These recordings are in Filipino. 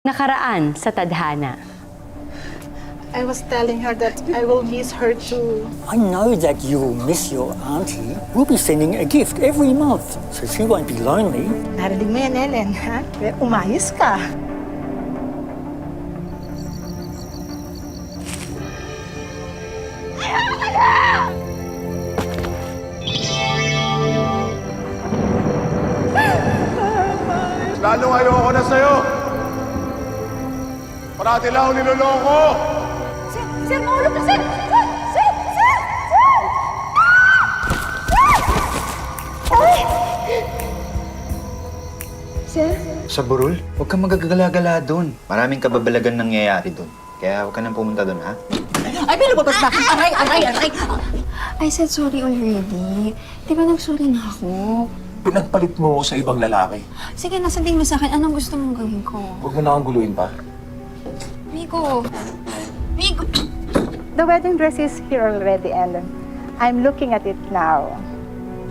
Nakaraan sa tadhana. I was telling her that I will miss her too. I know that you will miss your auntie. We'll be sending a gift every month, so she won't be lonely. Narinig mo yan, Ellen, ha? Kaya umayos ka. Lalong ayoko na sa'yo! Parati lang ako niloloko! Sir, mahulog ka, sir! Sir! Sir! Sa burol, huwag kang magagala-gala doon. Maraming kababalagan nangyayari doon. Kaya huwag ka nang pumunta doon, ha? Ay, pinababas na! Aray! I said sorry already. Di ba nag-sorry na ako? Pinagpalit mo ako sa ibang lalaki. Sige, nasabihin mo sa akin, anong gusto mong gawin ko? Huwag mo na akong guluhin pa. Migo! The wedding dress is here already, Ellen. I'm looking at it now.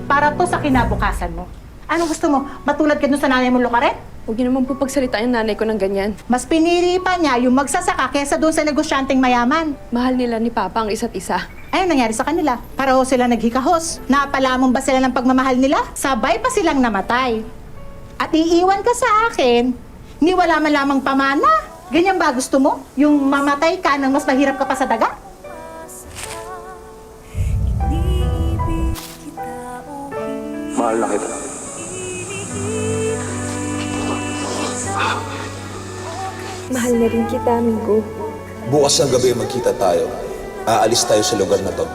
Para to sa kinabukasan mo. Anong gusto mo? Matulad ka dun sa nanay mo, Lucaret? Huwag niyo naman po pagsalitaan yung nanay ko ng ganyan. Mas pinili pa niya yung magsasaka kesa dun sa negosyanteng mayaman. Mahal nila ni Papa ang isa't isa. Ayun nangyari sa kanila. Pareho sila naghikahos. Napalamon ba sila ng pagmamahal nila? Sabay pa silang namatay. At iiwan ka sa akin, ni wala man lamang pamana. Ganyan ba gusto mo? Yung mamatay ka nang mas mahirap ka pa sa daga? Mahal na kita. Mahal na rin kita, amigo. Bukas ng gabi magkita tayo. Aalis tayo sa lugar na to.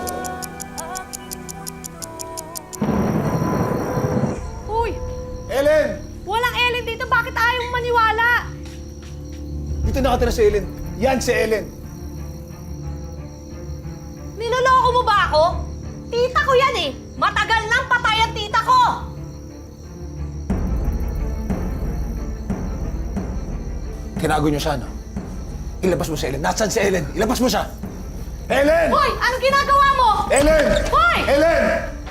Uy! Ellen! Walang Ellen dito! Bakit ayaw mong maniwala? Dito nakatira si Ellen. Yan si Ellen. Niloloko mo ba ako? Tita ko yan eh! Matagal nang patay ang tita ko! Tinago niyo siya, no? Ilabas mo si Ellen. Nasaan si Ellen? Ilabas mo siya! Ellen! Hoy! Anong ginagawa mo? Ellen! Hoy! Ellen!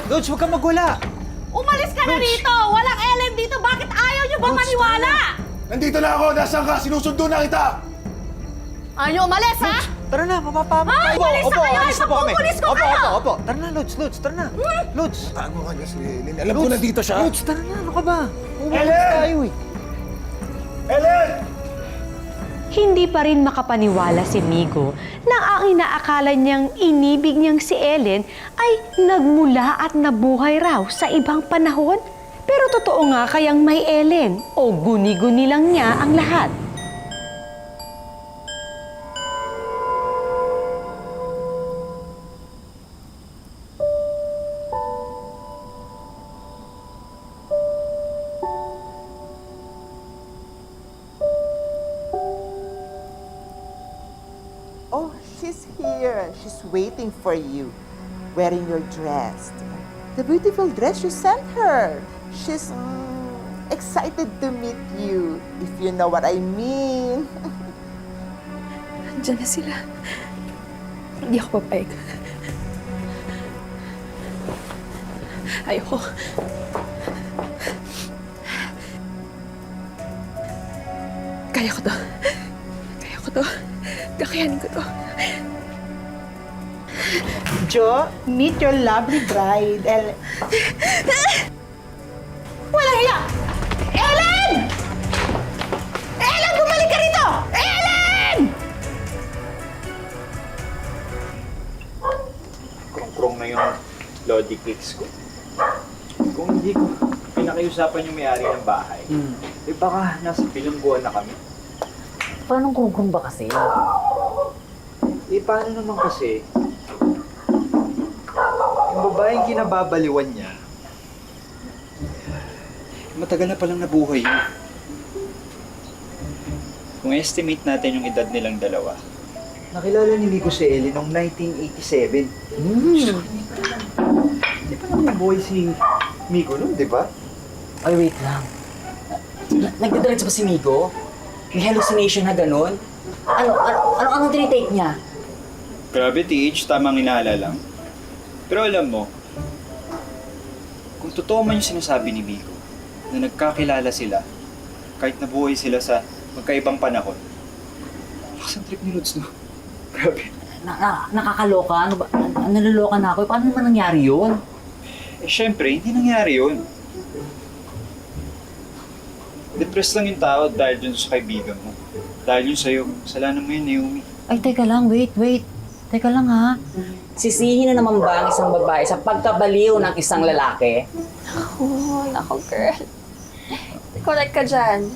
Lods, huwag kang magwala! Umalis ka na rito! Walang Ellen dito! Bakit ayaw niyo ba maniwala? Nandito na ako! Nasaan ka? Sinusundo na kita! Ayaw niyo umalis, ha? Tara na, mapapamot Ah, umalis na kayo! alis na po kami. Ipapupulis ko Opo, kayo! opo. Tara na, Lods, tara na. Lods! Tago ka niya si Ellen. Alam ko nandito siya. Lods, tara na, ano ka ba? Umalis Ellen! tayo eh. Ellen! Hindi pa rin makapaniwala si Migo na ang inaakala niyang inibig niyang si Ellen ay nagmula at nabuhay raw sa ibang panahon. Pero totoo nga kayang may Ellen o guni-guni lang niya ang lahat. Oh, she's here. She's waiting for you, wearing your dress. The beautiful dress you sent her. She's excited to meet you, if you know what I mean. Diyan na sila. Hindi ako papayag. Ayoko. Kaya ko to. Kaya ko to. Kakayanin ko to. Jo, meet your lovely bride, Ellen. Walang hiya! Ellen! Ellen, bumalik ka rito! Ellen! Krong-krong na yung Lodi cakes ko. Kung hindi ko pinakiusapan yung may-ari ng bahay, eh baka nasa bilangguan na kami. Paano kung ba kasi? Eh, paano naman kasi? Yung babaeng kinababaliwan niya, matagal na palang nabuhay yun. Kung estimate natin yung edad nilang dalawa, nakilala ni Migo si Ellie noong 1987. Di pa naman nabuhay si Migo noon, di ba? Ay, wait lang. Nagdidiretso ba si Migo? May hallucination na ganun? Anong tinitake niya? Grabe, TH, tamang inaala lang. Pero alam mo, kung totoo man yung sinasabi ni Migo, na nagkakilala sila, kahit nabuhay sila sa magkaibang panahon. Lakas ang trip ni Lods, no? Grabe. Nakakaloka? Ano ba? Naloloka na ako. Paano naman nangyari yun? Eh, syempre, hindi nangyari yun. Depressed lang yung tao dahil dun sa kaibigan mo. Dahil yun sa'yo. Kasalanan mo yun, Naomi. Ay, teka lang. Wait. Teka lang, ha? Sisihin na naman ba ang isang babae sa pagkabaliw ng isang lalaki? Oh, nako, girl. Correct ka dyan.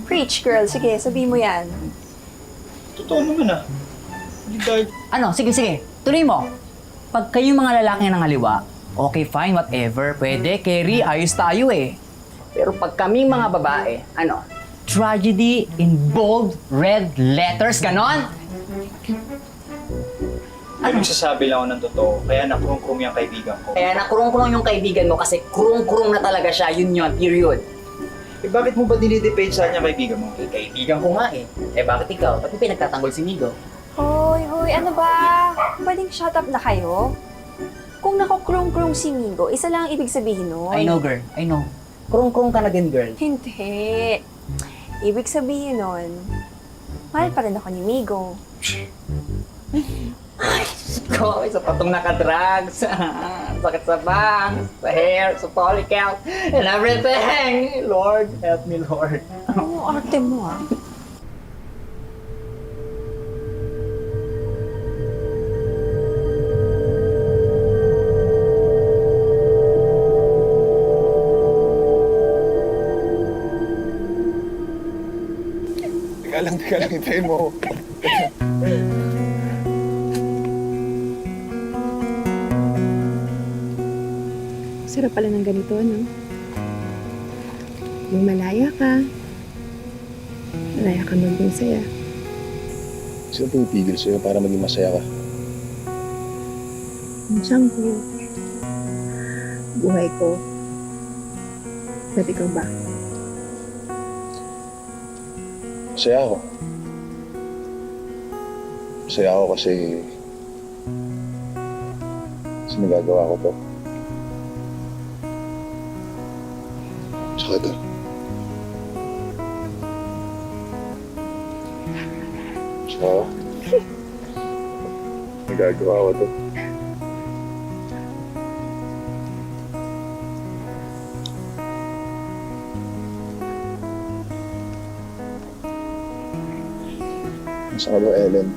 Preach, girl. Sige, sabihin mo yan. Totoo naman ah. Hindi dahil... Ano? Sige. Tuloy mo. Pag kayong mga lalaki ng haliwa, okay, fine, whatever. Pwede, carry, ayos tayo eh. Pero pag kaming mga babae, ano? Tragedy in bold red letters, ganon? Ano? Nagsasabi lang ako ng totoo, kaya nakurong-kurong yung kaibigan ko. Kaya nakurong-kurong yung kaibigan mo kasi kurong-kurong na talaga siya, yun, period. Eh bakit mo ba dinidepensa niya kaibigan mo? Eh, kaibigan ko nga eh. Eh bakit ikaw? Ba't mo pinagtatanggol si Migo? Hoy, ano ba? Pwedeng shut up na kayo? Kung nakukrong-krong si Migo, isa lang ang ibig sabihin nun. I know, girl. I know. Kurong-kurong ka na din, girl. Hindi. Ibig sabihin nun, mahal pa rin ako ni Migo. Ko, isa pa itong nakadrugs. Sakit sa bangs, sa hair, sa polycount, and everything. Lord, help me, Lord. Ano arte mo ah? Teka lang, hintayin mo. Sarap pala ng ganito, no? Yung malaya ka maging saya. Sino pumipigil sa'yo para maging masaya ka? Ang siyang ko, buhay ko, ba't ikaw ba? Masaya ako. Masaya ako kasi nagagawa ko to. Tsaka ito. Tsaka nagagawa ko to. Saan ka ba, Ellen?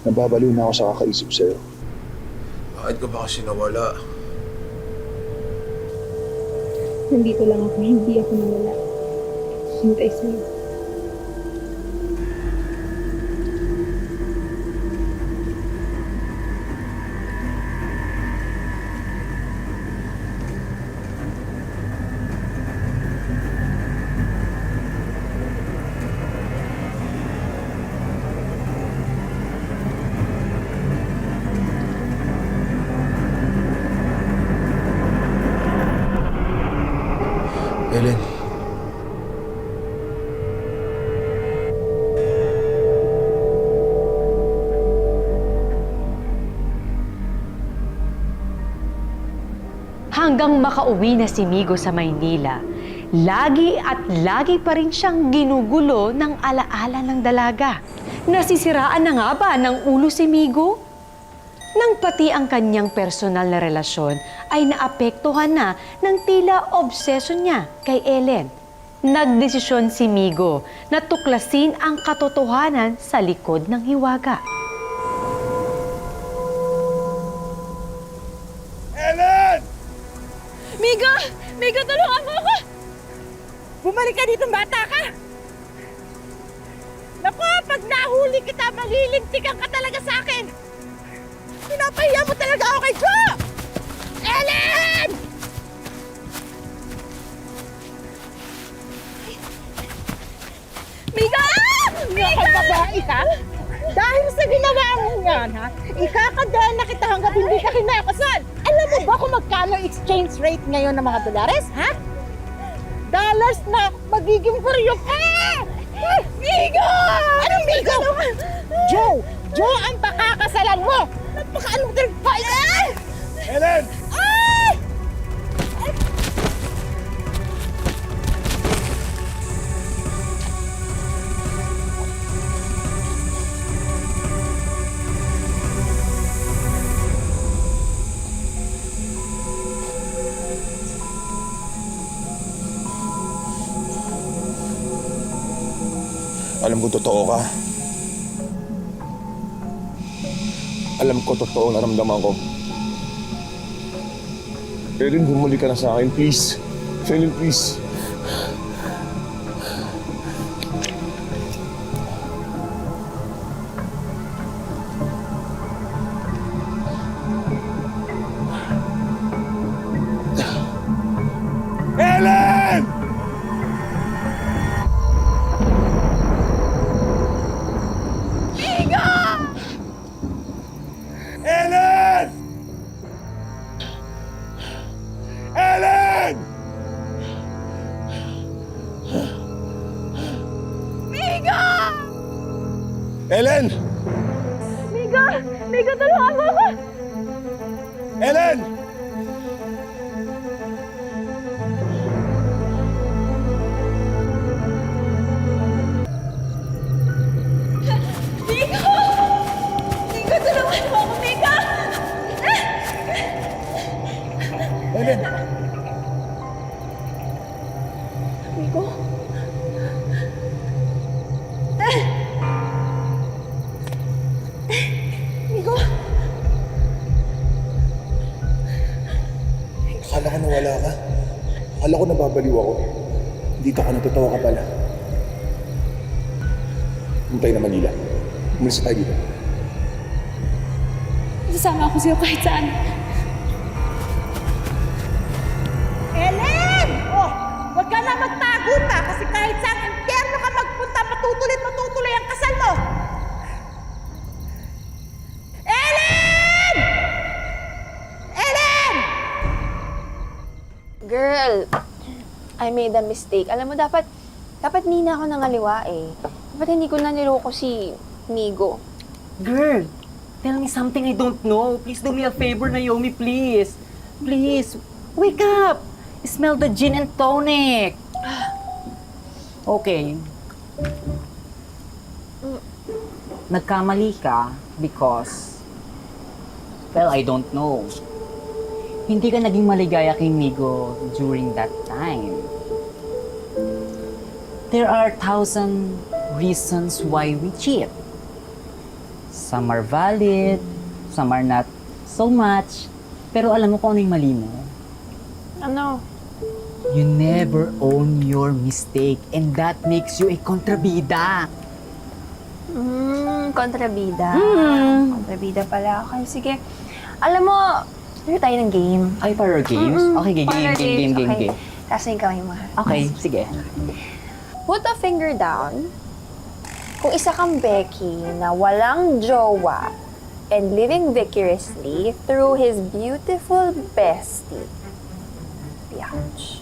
Nababaliw na ako sa kakaisip sa'yo. Bakit ka ba kasi nawala? Nandito lang ako, hindi ako nawala. Hintay sa'yo. Ellen. Hanggang makauwi na si Migo sa Maynila, lagi pa rin siyang ginugulo ng alaala ng dalaga. Nasisiraan na nga ba ng ulo si Migo? Nang pati ang kanyang personal na relasyon ay naapektuhan na ng tila obsession niya kay Ellen. Nagdesisyon si Migo na tuklasin ang katotohanan sa likod ng hiwaga. Ellen! Migo! Migo, tulungan mo ako! Bumalik ka dito, bata ka! Naku, pag nahuli kita, malilintikan ka talaga sa akin! Pinapahiya mo talaga ako kay Joe! Ellen! Migo! Nakakababae ka? Dahil sa ginawa mo yan, ha? Ikakadaan na kita hanggang hindi ka kinakasal. Alam mo ba kung magkano exchange rate ngayon ng mga dolares, ha? Dollars na magiging kuryo ka! Migo! Anong Migo? Joe! Joe ang pakakasalan mo! Napaka-anong pa yan? Ellen! Ay! Alam ko totoo ka. Alam ko totoo ang naramdaman ko. Ellen, bumalik ka na sa akin, please. Ellen, please. Ellen! Ellen! Ellen! Ellen! Migo, tulungan mo ako! Ellen! Migo, tulungan mo ako, Migo! Ellen! Migo? Migo? Akala ko nawala ka. Akala ko nababaliw ako. Dito ka, natatawa ka pala. Puntay na Manila. Umalis tayo dito. Sasama ako sa'yo kahit saan. Ellen! Oh, huwag ka na magtago pa kasi kahit saan impyerno ka magpunta, matutuloy ang kasal mo! Ellen! Ellen! Girl, I made a mistake. Alam mo, dapat di na ako nangaliwa eh. Dapat hindi ko na niloko si Migo. Girl, tell me something I don't know. Please do me a favor, Naomi, please. Please, wake up. Smell the gin and tonic. Okay. Nagkamali ka because, well, I don't know. Hindi ka naging maligaya kay Migo during that time. There are 1,000 reasons why we cheat. Some are valid, some are not so much. Pero alam mo kung ano yung mali mo? Ano? You never own your mistake and that makes you a kontrabida. Kontrabida. Kontrabida pala. Okay, sige. Alam mo, laro tayo ng game. Ay, para games? Okay, game. Tasayin kamay mo. Okay, sige. Put a finger down. Kung isa kang Becky na walang jowa and living vicariously through his beautiful bestie. Biatch.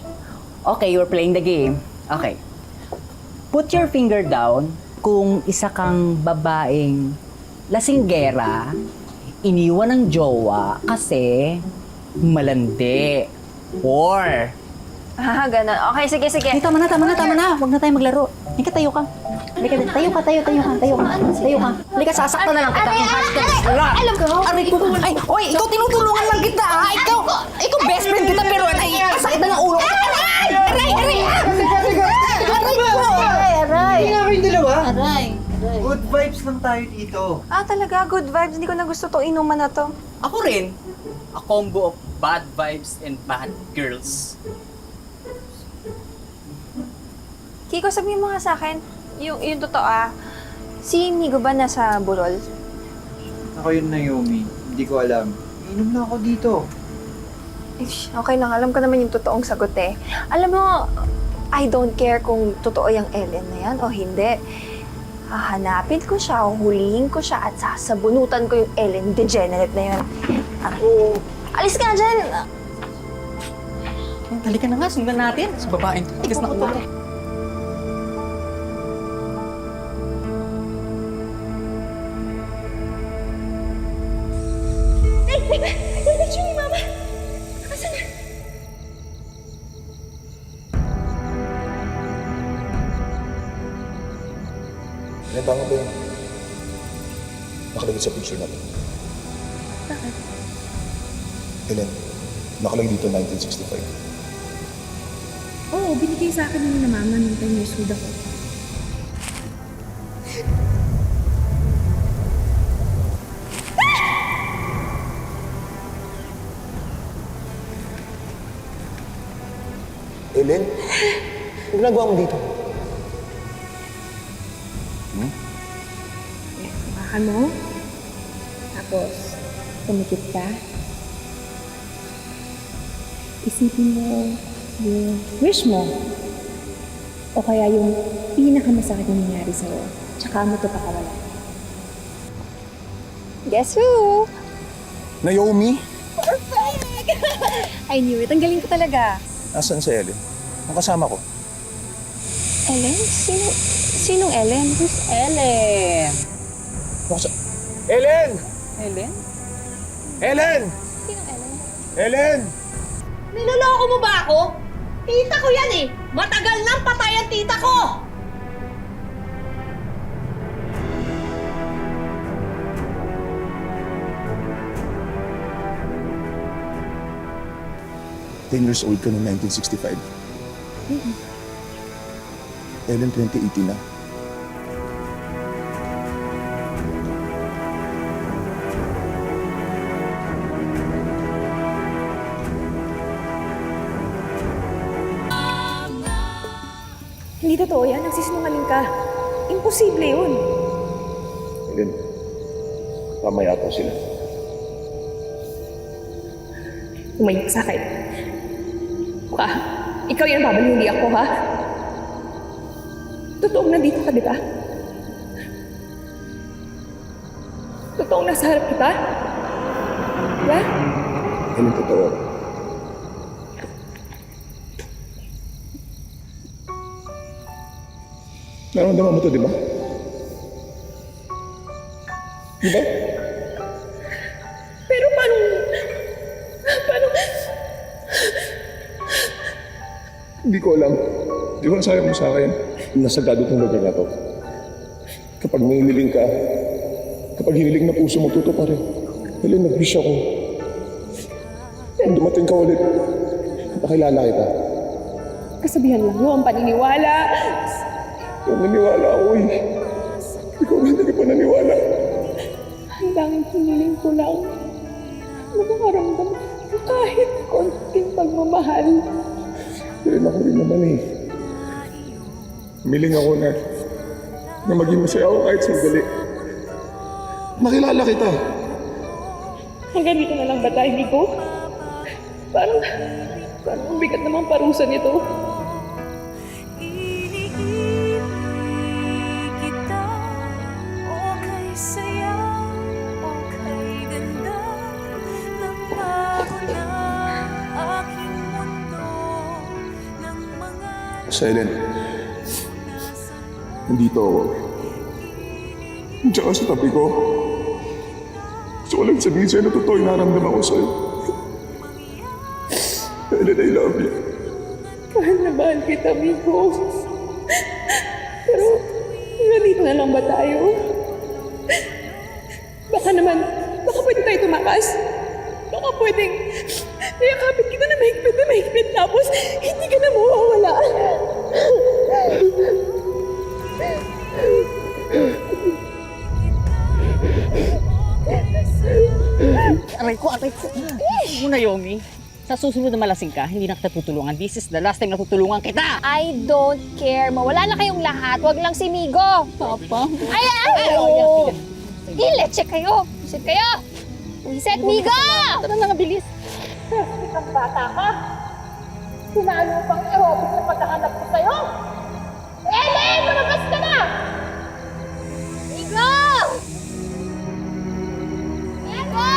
Okay, we're playing the game. Okay. Put your finger down kung isa kang babaeng lasinggera, iniwan ng jowa kasi malandi. Or, Ganon. Okay, sige. ay, tama na. Huwag na tayo maglaro. Halika, tayo ka. Tayo ka. Halika, sasaktan na lang kita. Alam ko. Aray ko. Ay, oy, ikaw tinutulungan lang kita, ha? Ikaw best friend kita, pero ay, masakit na ng ulo. Aray ko. Good vibes lang tayo dito. Talaga, good vibes. Hindi ko na gusto to inuman na to. Ako rin. A combo of bad vibes and bad girls. Kiko, sabihin mo nga sa akin, yung totoo si Migo ba nasa burol? Ako yun, Naomi. Hindi ko alam. Inom na ako dito. Ish, okay lang, alam ko naman yung totoong sagot eh. Alam mo, I don't care kung totoo yung Ellen na yan o hindi. Hahanapin ko siya, huhulihin ko siya at sasabunutan ko yung Ellen degenerate na yun. Alis ka na dyan! Halika na nga, sundan natin. Sa babaeng to, tigas na ulo. Ano tama ba yun? Nakalagay sa picture natin. Bakit? Ellen, nakalagay dito 1965. Oo, binigay sa akin ng mama nung 10 years old ako. Ellen, ano ginagawa mo dito? Hawakan mo. Tapos, tumikit ka. Isipin mo yung wish mo. O kaya yung pinakamasakit na nangyari sa'yo. Tsaka mo ito pakawala. Guess who? Naomi? I knew it. Ang galing ko talaga. Nasaan si Ellen? Ang kasama ko. Ellen? Sinong Ellen? Who's Ellen? Ellen! Ellen? Ellen! Sinong Ellen? Ellen! Niloloko mo ba ako? Tita ko yan eh! Matagal nang patay ang tita ko! Ten years old ka noong 1965. Ellen, 2018 na. Hindi totoo yan. Nagsisinungaling ka. Imposible yun. Ellen, tama yata sila. Umayok sa akin. Ka, ikaw yung babaliw, hindi ako, ha? Totoong nandito ka, di ba? Totoong nasa harap kita? Diba? Ellen, totoo. Nararamdaman mo to, di ba? Di ba? Pero paano... Hindi ko alam. Di ba nasabi mo sa akin? Nasagado itong lugar na to. Kapag may hiniling ka, kapag hiniling na puso mo, tuto pa rin. Ellen, nag-wish ako. Kung dumating ka ulit, nakilala kita. Kasabihan lang yun, paniniwala. Naniwala ako eh. Ikaw hindi ka pa naniwala. Ang tanging hiniling ko lang. Makakaramdam ka kahit konting pagmamahal. Ellen, ako rin naman eh. Miling ako na maging masaya ako kahit sandali. Nakilala kita. Hanggang dito na lang ba tayo, Nico? Parang ang bigat namang parusa nito. Sa Ellen, nandito ako. Tsaka sa tabi ko. Gusto ko lang sabihin sa'yo na totoo yung naramdaman ko sa'yo. Ellen, I love you. Mahal na mahal kita, Miko. Pero, nandito na lang ba tayo? Baka pwede tayo tumakas. Baka pwedeng niyakapit kita na mahigpit, tapos hindi ka na mawawala. Aray ko. Mo na, Yomi. Sa susunod na malasing ka, hindi na kita tutulungan. This is the last time na tutulungan kita. I don't care. Mawala na kayong lahat. Wag lang si Migo. Papa. Ay! Leche kayo. Sit kayo. Reset, Migo! Tara na nga, bilis. Isang bata ka. Sinalo pang aerobic na pagkahanap ko sa'yo. Ellen! Lumabas ka na! Migo! Migo!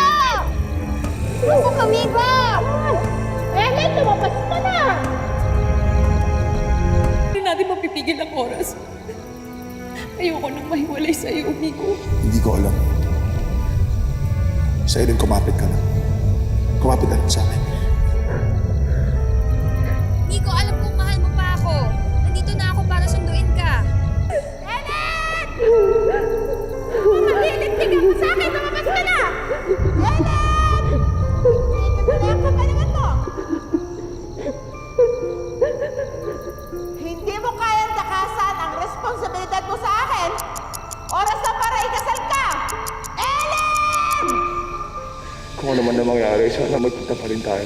Gusto ka, Migo! Ellen! Lumabas ka na! Hindi natin mapipigil ang oras. Ayoko nang mahiwalay sa'yo, Miko. Hindi ko alam. Sa Ellen, kumapit ka na. Kumapit ka na sa akin. Migo, alam kong mahal mo pa ako. Nandito na ako para sunduin ka. Ellen! Nagliligtigan mo sa akin! Lumabas ka na! Ellen! Ito ba naman to? Hindi mo kayang takasan ang responsibilidad mo sa akin. Oras na para ikasal ka! Ellen! Kung ano man na mangyari, sana magkita pa rin tayo.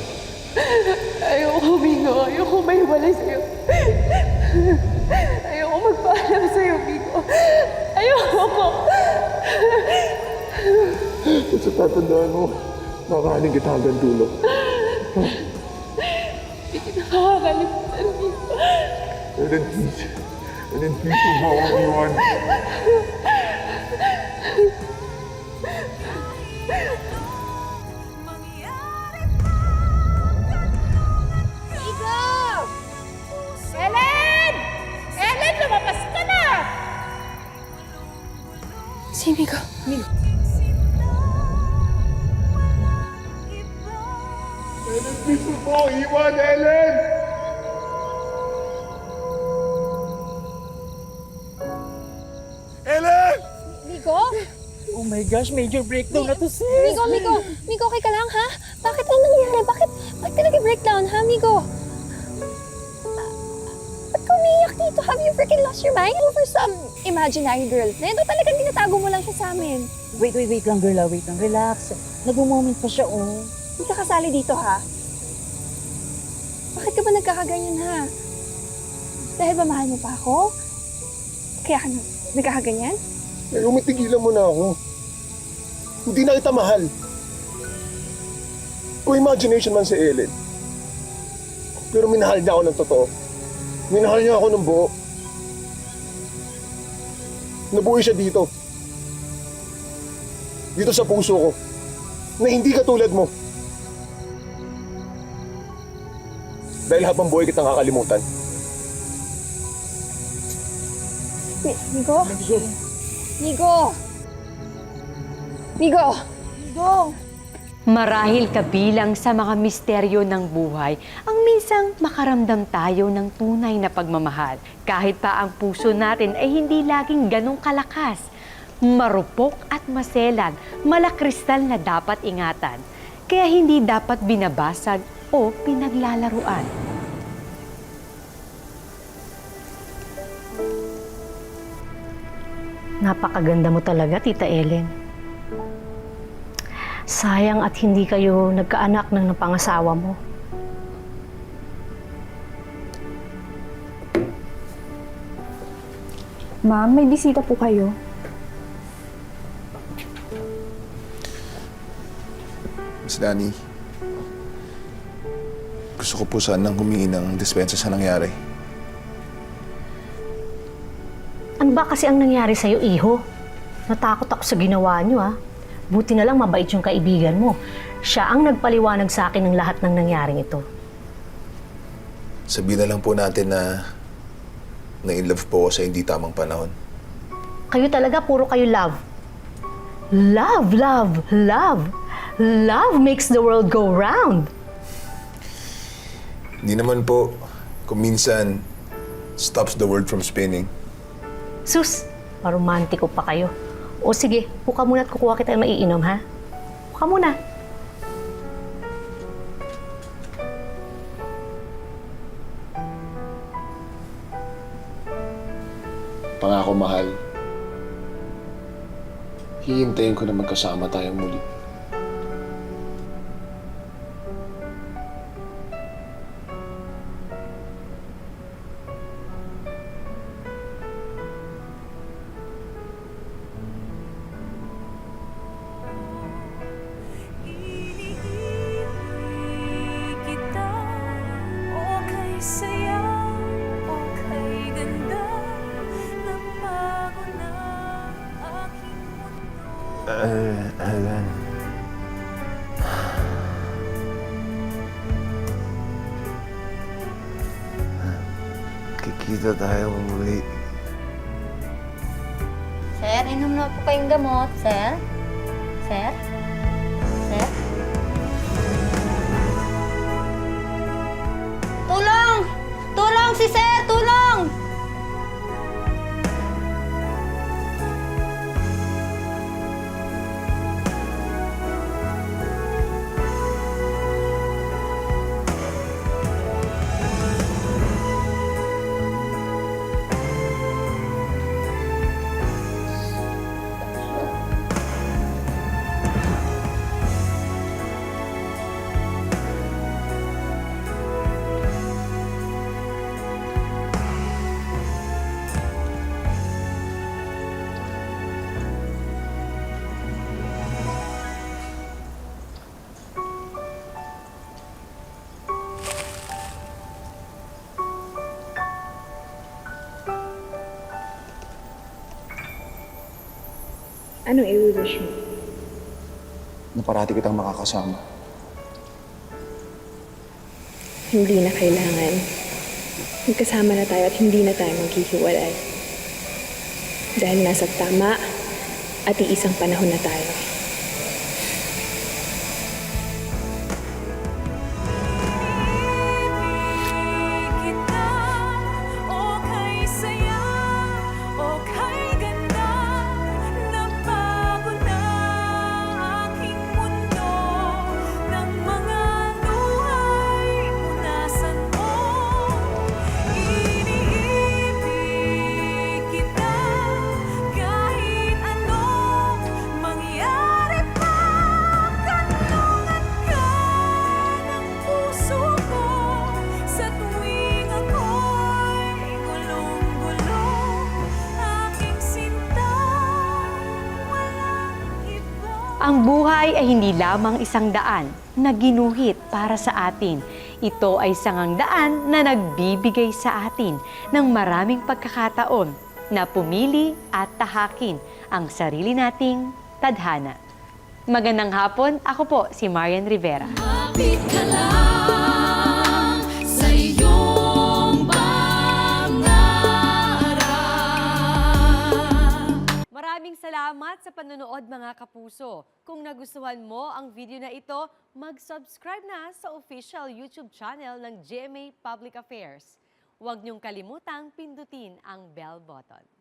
Ayoko Ayoko, Migo. Ayoko mahiwalay sa'yo. Ayoko magpaalam sa'yo, Migo. Ayoko. At sa tatandaan mo, makahaling kita hanggang dulo. Hindi kita makakalimutan, Migo. Ellen, please. Ellen, please, huwag mo akong iwan. Migo! Ellen! Ellen, lumabas ka na! Si Migo. Ellen, please, huwag mo akong iwan, Ellen! Ellen! Migo? Oh my gosh, major breakdown na to, sis! Migo, okay ka lang, ha? Bakit ano nangyari? Bakit ka nag-breakdown, ha, Migo? Ba't ka umiiyak dito? Have you freaking lost your mind over some imaginary girlfriend? O talagang tinatago mo lang siya sa amin? Wait lang, girl. Wait lang. Relax. Nag-moment pa siya, oh. Hindi ka kasali dito, ha? Bakit ka ba nagkakaganyan, ha? Dahil ba mahal mo pa ako? Kaya ka nagkakaganyan? Pero umitigilan mo na ako. Hindi na kita mahal. Kung imagination man si Ellen. Pero minahal niya ako ng totoo. Minahal niya ako ng buo. Nabuhay siya dito. Dito sa puso ko. Na hindi katulad mo. Dahil habang buhay kitang kakalimutan. Migo? Migo! Migo! Migo! Marahil kabilang sa mga misteryo ng buhay ang minsang makaramdam tayo ng tunay na pagmamahal. Kahit pa ang puso natin ay hindi laging ganong kalakas. Marupok at maselan, malakristal na dapat ingatan. Kaya hindi dapat binabasag o pinaglalaruan. Napakaganda mo talaga, Tita Ellen. Sayang at hindi kayo nagkaanak ng napangasawa mo. Ma'am, may bisita po kayo. Miss Danny, gusto ko po sanang humingi ng dispensa sa nangyari. Ano ba kasi ang nangyari sa'yo, iho? Natakot ako sa ginawa niyo, ha? Buti na lang mabait yung kaibigan mo. Siya ang nagpaliwanag sa akin ng lahat ng nangyaring ito. Sabihin na lang po natin na in love po ako sa hindi tamang panahon. Kayo talaga, puro kayo love. Love, love, love. Love makes the world go round. Hindi naman po. Kung minsan, stops the world from spinning. Sus, paromantiko pa kayo. O sige, buka muna at kukuha kita ng maiinom, ha? Buka muna. Pangako, mahal. Hihintayin ko na magkasama tayong muli. Alan. Kikita tayo muli. Sir, inom na po kayong gamot, sir. Sir? Sir? Tulong! Tulong si sir! Tulong! Anong i-wish mo? Na parati kitang makakasama. Hindi na kailangan. Magkasama na tayo at hindi na tayo maghihiwalay. Dahil nasa tama at iisang panahon na tayo. Ang buhay ay hindi lamang isang daan na ginuhit para sa atin. Ito ay sangang daan na nagbibigay sa atin ng maraming pagkakataon na pumili at tahakin ang sarili nating tadhana. Magandang hapon, ako po si Marian Rivera. Kapit ka lang sa iyong pangarap. Maraming salamat sa panonood mga kapuso. Kung nagustuhan mo ang video na ito, mag-subscribe na sa official YouTube channel ng GMA Public Affairs. Huwag niyong kalimutang pindutin ang bell button.